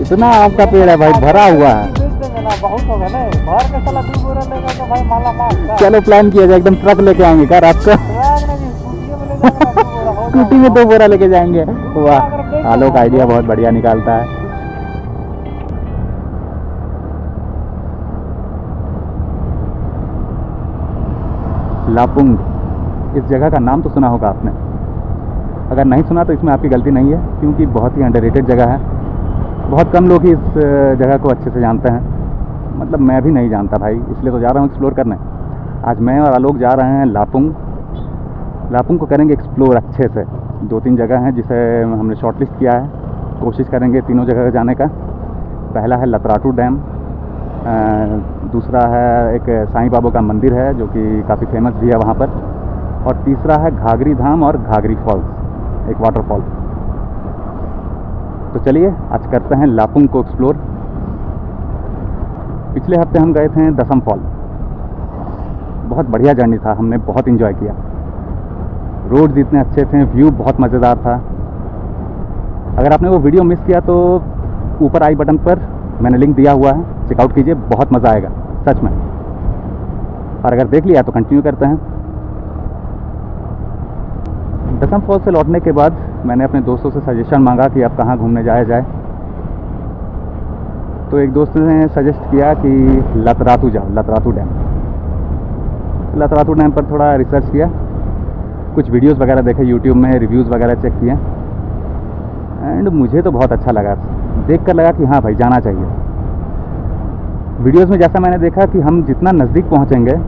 इतना आम का पेड़ है भाई, भरा हुआ है। बहुत होगा ना, भर के साला 2 बोरा लेगा तो भाई माला माल। चलो प्लान किया जाए, एकदम ट्रक लेके आएंगे क्या रात को? स्कूटी में 2 बोरा लेके जाएंगे। वाह, आलोक आइडिया बहुत बढ़िया निकालता है। लापुंग, इस जगह का नाम तो सुना होगा आपने। अगर नहीं सुना तो इसमें आपकी गलती नहीं है, क्योंकि बहुत ही अंडररेटेड जगह है। बहुत कम लोग ही इस जगह को अच्छे से जानते हैं। मतलब मैं भी नहीं जानता भाई, इसलिए तो जा रहा हूँ एक्सप्लोर करने। आज मैं और आलोक जा रहे हैं लापुंग। लापुंग को करेंगे एक्सप्लोर अच्छे से। 2-3 जगह हैं जिसे हमने शॉर्टलिस्ट किया है, कोशिश करेंगे तीनों जगह जाने का। पहला है लतराटू डैम, दूसरा है एक साईं बाबा का मंदिर है जो कि काफ़ी फेमस भी है वहाँ पर, और तीसरा है घाघरी धाम और घाघरी फॉल्स, एक वाटरफॉल। तो चलिए आज करते हैं लापुंग को एक्सप्लोर। पिछले हफ्ते हम गए थे दसम फॉल, बहुत बढ़िया जर्नी था, हमने बहुत इन्जॉय किया। रोड्स इतने अच्छे थे, व्यू बहुत मज़ेदार था। अगर आपने वो वीडियो मिस किया तो ऊपर आई बटन पर मैंने लिंक दिया हुआ है, चेकआउट कीजिए, बहुत मज़ा आएगा सच में। और अगर देख लिया तो कंटिन्यू करते हैं। दसम फॉल से लौटने के बाद मैंने अपने दोस्तों से सजेशन मांगा कि अब कहाँ घूमने जाया जाए। तो एक दोस्त ने सजेस्ट किया कि लतरातू जाओ, लतरातू डैम। लतरातू डैम पर थोड़ा रिसर्च किया, कुछ वीडियोस वगैरह देखे यूट्यूब में, रिव्यूज़ वगैरह चेक किए, एंड मुझे तो बहुत अच्छा लगा। देख कर लगा कि हाँ भाई जाना चाहिए। वीडियोस में जैसा मैंने देखा कि हम जितना नज़दीक पहुँचेंगे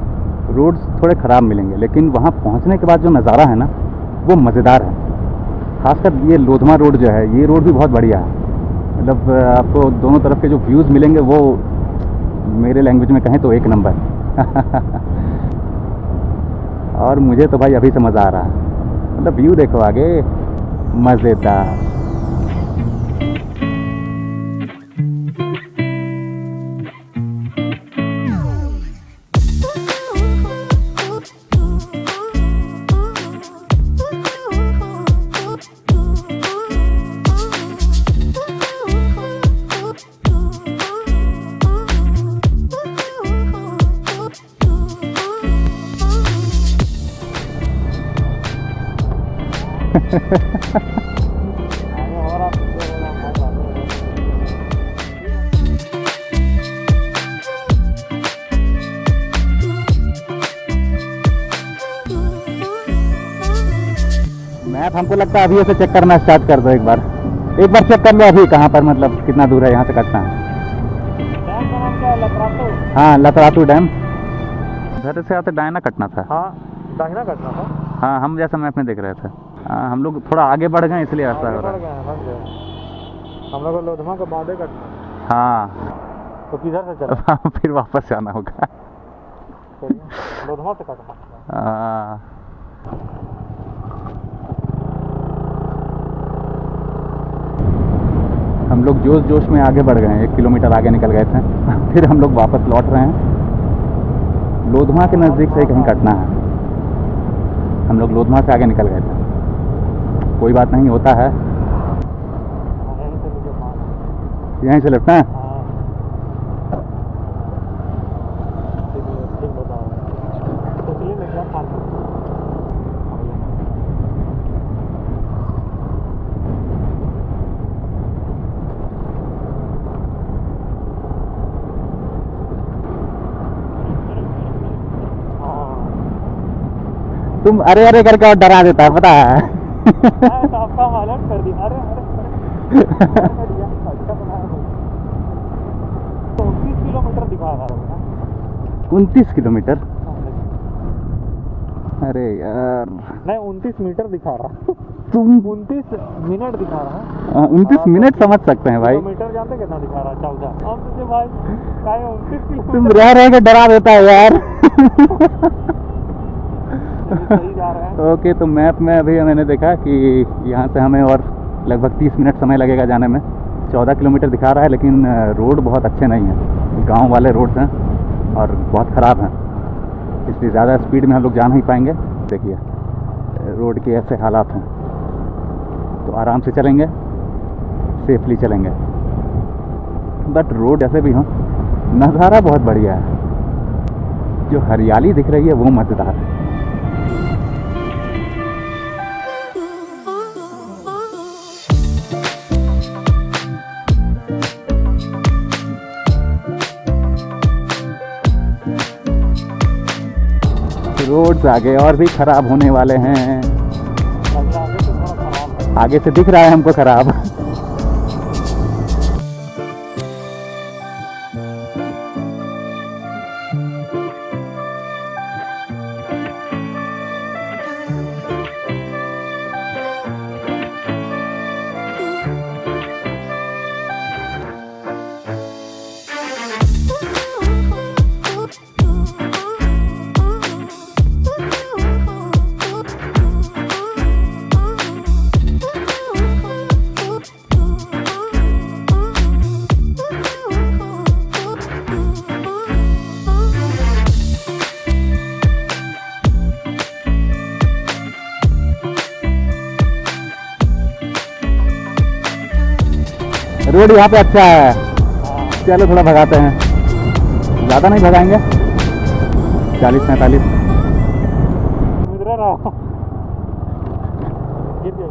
रोड्स थोड़े ख़राब मिलेंगे, लेकिन वहाँ पहुँचने के बाद जो नज़ारा है ना वो मज़ेदार है। खासकर ये लोधमा रोड जो है, ये रोड भी बहुत बढ़िया है। मतलब आपको दोनों तरफ के जो व्यूज़ मिलेंगे वो मेरे लैंग्वेज में कहें तो एक नंबर। और मुझे तो भाई अभी से मज़ा आ रहा है। मतलब व्यू देखो आगे, मज़ेदार। मैप हमको लगता है अभी से चेक करना स्टार्ट कर दो। एक बार चेक कर लो अभी कहाँ पर, मतलब कितना दूर है यहाँ से कटना है। डैम का नाम क्या है? लतरातू। हाँ, लतरातू डैम। घर से आते दाहिना कटना था। हाँ, दाहिना कटना था। हाँ, हम जैसा मैप में देख रहे थे। हाँ, हम लोग थोड़ा आगे बढ़ गए इसलिए ऐसा हो रहा है। हम लोग लोधमा के बाद कटना। हाँ, तो किधर से चला? फिर वापस जाना होगा। लोधमा से कटना। हम लोग जोश जोश में आगे बढ़ गए, 1 किलोमीटर आगे निकल गए थे। फिर हम लोग वापस लौट रहे हैं। लोधमा के नज़दीक से कहीं कटना है। हम लोग लोधमा से आगे निकल गए थे। कोई बात नहीं, होता है। यहीं से लेफ्ट है। तुम अरे अरे करके और डरा देता है, पता है। तो आपका अलर्ट कर दिया। अरे अच्छा बनाया। 29 किलोमीटर दिखा रहा है। 29 किलोमीटर? अरे यार नहीं, 29 मीटर दिखा रहा। तुम 29 मिनट दिखा रहा है। 29 मिनट समझ सकते हैं भाई। किलोमीटर जानते कितना दिखा रहा है? 14। हम तुझे भाई काय 29 तुम किलोमीटर रह रहे के डरा देता है यार। सही जा रहे हैं। ओके, तो मैप में अभी मैंने देखा कि यहाँ से हमें और लगभग 30 मिनट समय लगेगा जाने में। 14 किलोमीटर दिखा रहा है, लेकिन रोड बहुत अच्छे नहीं हैं, गांव वाले रोड हैं और बहुत ख़राब हैं, इसलिए ज़्यादा स्पीड में हम लोग जा नहीं पाएंगे। देखिए रोड के ऐसे हालात हैं, तो आराम से चलेंगे, सेफली चलेंगे। बट रोड जैसे भी हो, नज़ारा बहुत बढ़िया है, जो हरियाली दिख रही है वो मज़ेदार है। रोड्स आगे और भी खराब होने वाले हैं। लग रहा है आगे से थोड़ा खराब है। आगे से दिख रहा है हमको खराब। रोड यहाँ पे अच्छा है, चलो थोड़ा भगाते हैं, ज़्यादा नहीं भगाएंगे, 40-45। इधर रहो। गिर गया।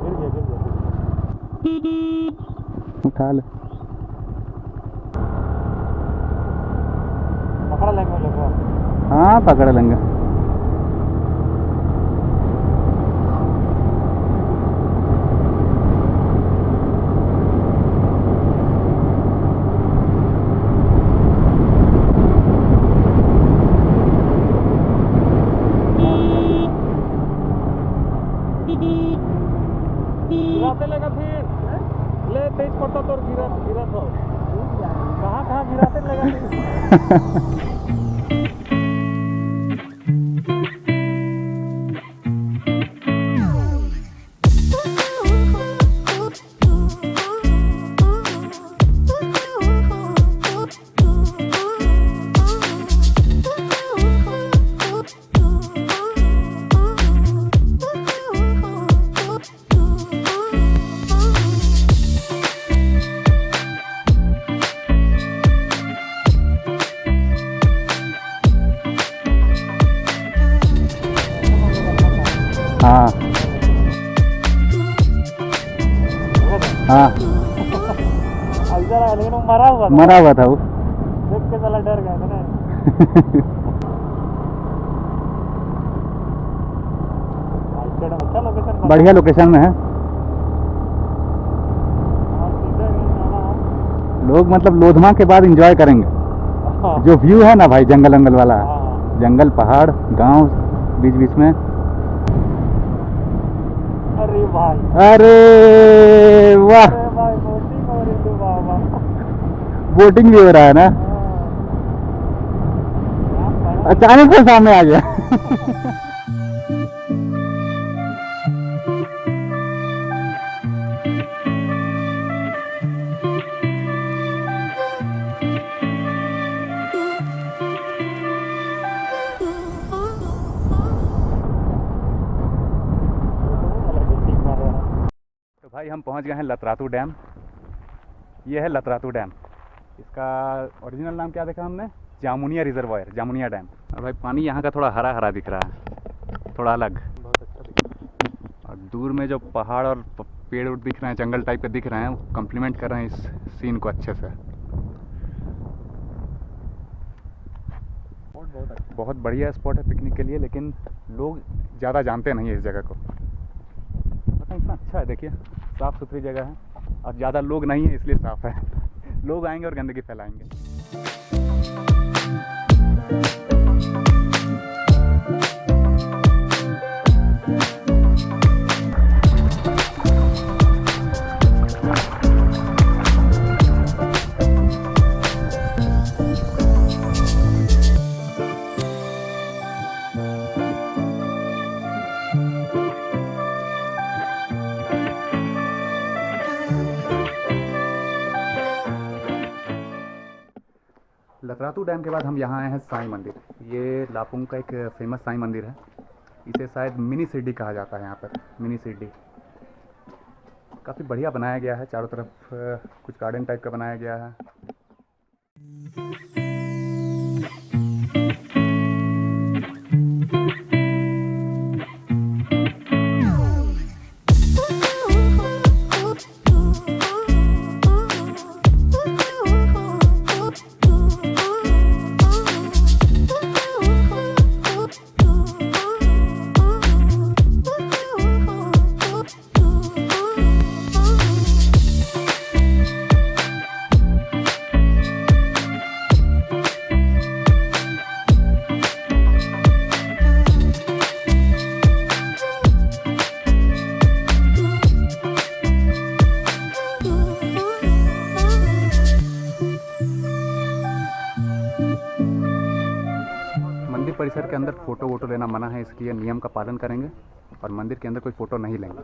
उठा ले। पकड़ लेंगे वो लोग। हाँ पकड़ लेंगे। गिराते लेगा फिर ले तेज पड़ता तो गिरा तो कहाँ गिराते लेगा फिर। हाँ हाँ इधर आया लेकिन वो मरा मरा हुआ था वो। देख के साला डर गया था ना। अच्छा लोकेशन बढ़िया लोकेशन में है। लोग मतलब लोधमा के बाद एंजॉय करेंगे। जो व्यू है ना भाई, जंगल वंगल वाला, जंगल पहाड़ गांव बीच बीच में। अरे भाई, अरे वाह, अरे भाई बोटिंग हो रही थी बाबा। बोटिंग भी हो रहा है ना। अचानक से सामने आ गया। भाई हम पहुंच गए हैं लतरातू डैम। ये है लतरातू डैम। इसका ओरिजिनल नाम क्या देखा हमने? Jamuniya reservoir, Jamuniya dam. और भाई पानी यहाँ का थोड़ा हरा हरा दिख रहा है, थोड़ा अलग, बहुत अच्छा दिख रहा है। और दूर में जो पहाड़ और पेड़ उड़ दिख रहे हैं, जंगल टाइप के दिख रहे हैं, वो कम्प्लीमेंट कर रहे हैं इस सीन को अच्छे से। बहुत अच्छा। बहुत बढ़िया स्पॉट है पिकनिक के लिए, लेकिन लोग ज़्यादा जानते नहीं है इस जगह को। पता इतना अच्छा है, देखिए साफ़ सुथरी जगह है और ज़्यादा लोग नहीं है इसलिए साफ़ है। लोग आएंगे और गंदगी फैलाएंगे। लतरातू डैम के बाद हम यहाँ आए हैं साईं मंदिर। ये लापुंग का एक फेमस साईं मंदिर है। इसे शायद मिनी शिरडी कहा जाता है। यहाँ पर मिनी शिरडी काफ़ी बढ़िया बनाया गया है। चारों तरफ कुछ गार्डन टाइप का बनाया गया है। मंदिर परिसर के अंदर फ़ोटो वोटो लेना मना है, इसलिए नियम का पालन करेंगे और मंदिर के अंदर कोई फ़ोटो नहीं लेंगे।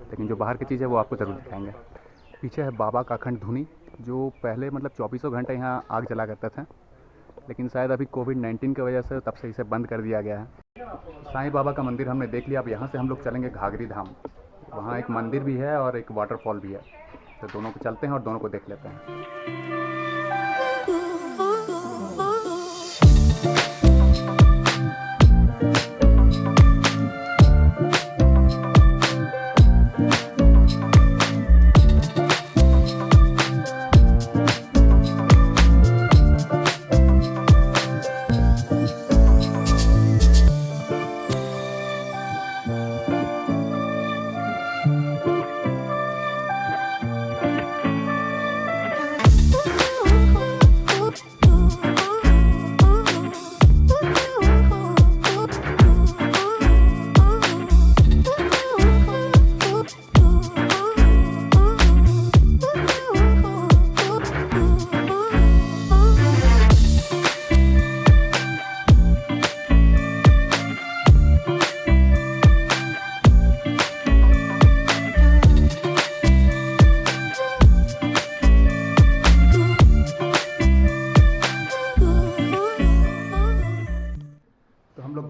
लेकिन जो बाहर की चीज़ है वो आपको ज़रूर दिखाएंगे। पीछे है बाबा का अखंड धुनी, जो पहले मतलब 24 घंटे यहाँ आग जला करते थे, लेकिन शायद अभी कोविड-19 की वजह से तब से इसे बंद कर दिया गया है। साईं बाबा का मंदिर हमने देख लिया। अब यहाँ से हम लोग चलेंगे घाघरी धाम। वहाँ एक मंदिर भी है और एक वाटरफॉल भी है, तो दोनों को चलते हैं और दोनों को देख लेते हैं।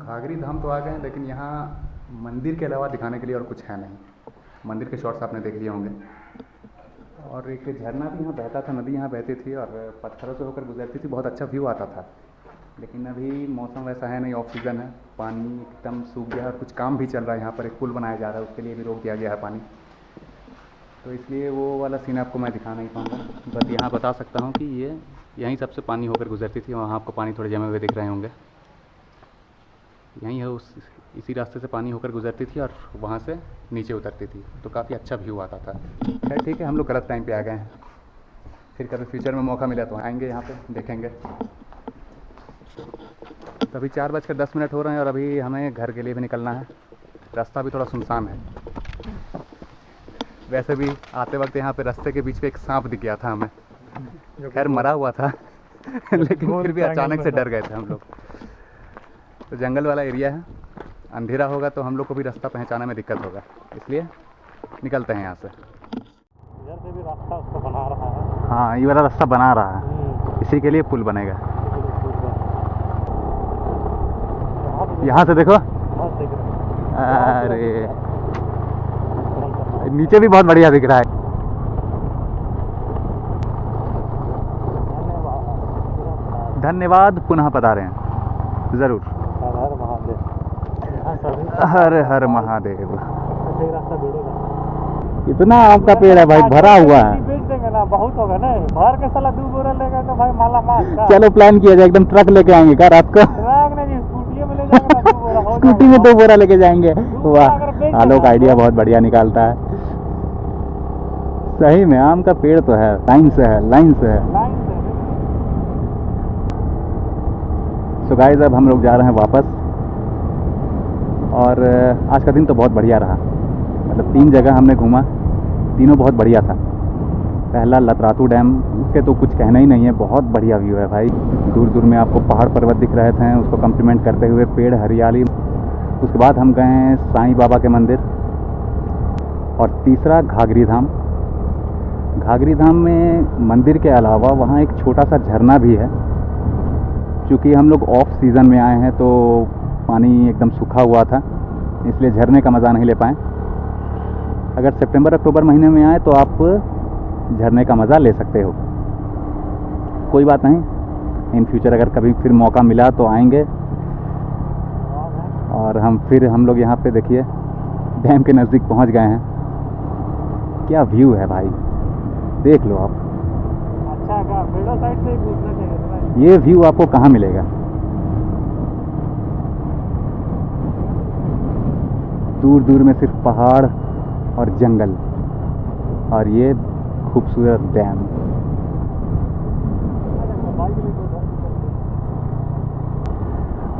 घाघरी धाम तो आ गए हैं, लेकिन यहाँ मंदिर के अलावा दिखाने के लिए और कुछ है नहीं। मंदिर के शॉट्स आपने देख लिए होंगे। और एक झरना भी यहाँ बहता था, नदी यहाँ बहती थी और पत्थरों से होकर गुजरती थी। बहुत अच्छा व्यू आता था, लेकिन अभी मौसम वैसा है नहीं, ऑफ सीज़न है, पानी एकदम सूख गया है। और कुछ काम भी चल रहा है यहाँ पर, एक पुल बनाया जा रहा है, उसके लिए भी रोक दिया गया है पानी, तो इसलिए वो वाला सीन आपको मैं दिखा नहीं पाऊँगा। बस यहाँ बता सकता हूँ कि ये यहीं सबसे पानी होकर गुजरती थी। वहाँ आपको पानी थोड़े जमे हुए दिख रहे होंगे। यहीं है, इसी रास्ते से पानी होकर गुजरती थी और वहाँ से नीचे उतरती थी, तो काफ़ी अच्छा व्यू आता था। खैर ठीक है, हम लोग गलत टाइम पे आ गए हैं। फिर कभी फ्यूचर में मौका मिला तो आएंगे यहाँ पे, देखेंगे। तो अभी 4:10 हो रहे हैं और अभी हमें घर के लिए भी निकलना है। रास्ता भी थोड़ा सुनसान है। वैसे भी आते वक्त यहाँ पे रास्ते के बीच पे एक सांप दिख गया था हमें, खैर मरा हुआ था लेकिन फिर भी अचानक से डर गए थे हम लोग। तो जंगल वाला एरिया है, अंधेरा होगा तो हम लोग को भी रास्ता पहचाने में दिक्कत होगा, इसलिए निकलते हैं यहाँ से। इधर से भी रास्ता उसको बना रहा है। हाँ, ये वाला रास्ता बना रहा है, इसी के लिए पुल बनेगा। यहाँ से देखो, अरे नीचे भी बहुत बढ़िया दिख रहा है। धन्यवाद, पुनः पधारे हैं ज़रूर। हर हर महादेव। इतना आम का पेड़ है भाई, भरा हुआ है। बेच देंगे ना, बहुत होगा ना, भर के साला 2 बोरा लेगा तो भाई माला माल। चलो प्लान किया जाए, एकदम ट्रक लेके आएंगे क्या रात को? ट्रक नहीं, स्कूटी में ले जाएंगे ना 2 बोरा। स्कूटी में 2 बोरा लेके जाएंगे। वाह, आलोक आइडिया बहुत बढ़िया निकालता है। सही में आम का पेड़ तो है, लाइन से है, लाइन से है। सो गाइस, अब हम लोग जा रहे हैं वापस। और आज का दिन तो बहुत बढ़िया रहा, मतलब 3 जगह हमने घूमा, तीनों बहुत बढ़िया था। पहला लतरातू डैम, उसके तो कुछ कहना ही नहीं है, बहुत बढ़िया व्यू है भाई। दूर दूर में आपको पहाड़ पर्वत दिख रहे थे, उसको कम्प्लीमेंट करते हुए पेड़, हरियाली। उसके बाद हम गए हैं साईं बाबा के मंदिर। और तीसरा घाघरी धाम। घाघरी धाम में मंदिर के अलावा वहाँ एक छोटा सा झरना भी है, चूँकि हम लोग ऑफ सीज़न में आए हैं तो पानी एकदम सूखा हुआ था, इसलिए झरने का मज़ा नहीं ले पाए। अगर सितंबर अक्टूबर महीने में आए तो आप झरने का मज़ा ले सकते हो। कोई बात नहीं, इन फ्यूचर अगर कभी फिर मौका मिला तो आएंगे। और हम लोग यहाँ पे देखिए डैम के नज़दीक पहुँच गए हैं। क्या व्यू है भाई, देख लो आप। अच्छा का पेड़ों साइड से ही घुसना चाहिए था। ये व्यू आपको कहाँ मिलेगा। दूर दूर में सिर्फ पहाड़ और जंगल और ये खूबसूरत डैम।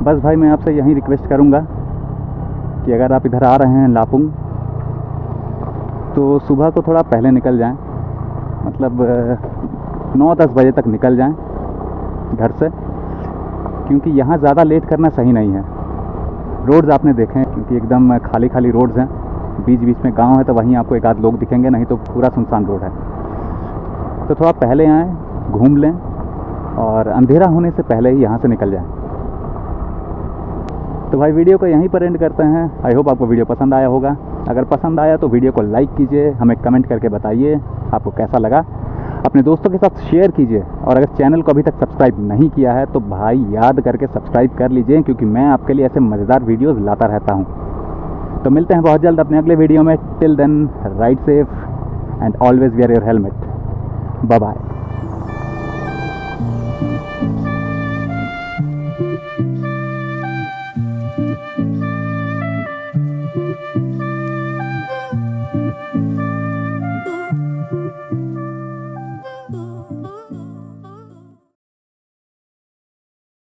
बस भाई मैं आपसे यही रिक्वेस्ट करूंगा कि अगर आप इधर आ रहे हैं लापुंग तो सुबह को थोड़ा पहले निकल जाएं, मतलब 9-10 बजे तक निकल जाएं घर से, क्योंकि यहाँ ज़्यादा लेट करना सही नहीं है। रोड्स आपने देखे हैं क्योंकि एकदम खाली खाली रोड्स हैं, बीच बीच में गांव है तो वहीं आपको एक आध लोग दिखेंगे, नहीं तो पूरा सुनसान रोड है। तो थोड़ा पहले आएँ, घूम लें और अंधेरा होने से पहले ही यहाँ से निकल जाएं। तो भाई वीडियो को यहीं पर एंड करते हैं। आई होप आपको वीडियो पसंद आया होगा। अगर पसंद आया तो वीडियो को लाइक कीजिए, हमें कमेंट करके बताइए आपको कैसा लगा, अपने दोस्तों के साथ शेयर कीजिए। और अगर चैनल को अभी तक सब्सक्राइब नहीं किया है तो भाई याद करके सब्सक्राइब कर लीजिए, क्योंकि मैं आपके लिए ऐसे मज़ेदार वीडियोज़ लाता रहता हूँ। तो मिलते हैं बहुत जल्द अपने अगले वीडियो में। Till then ride safe and always wear your helmet. Bye bye.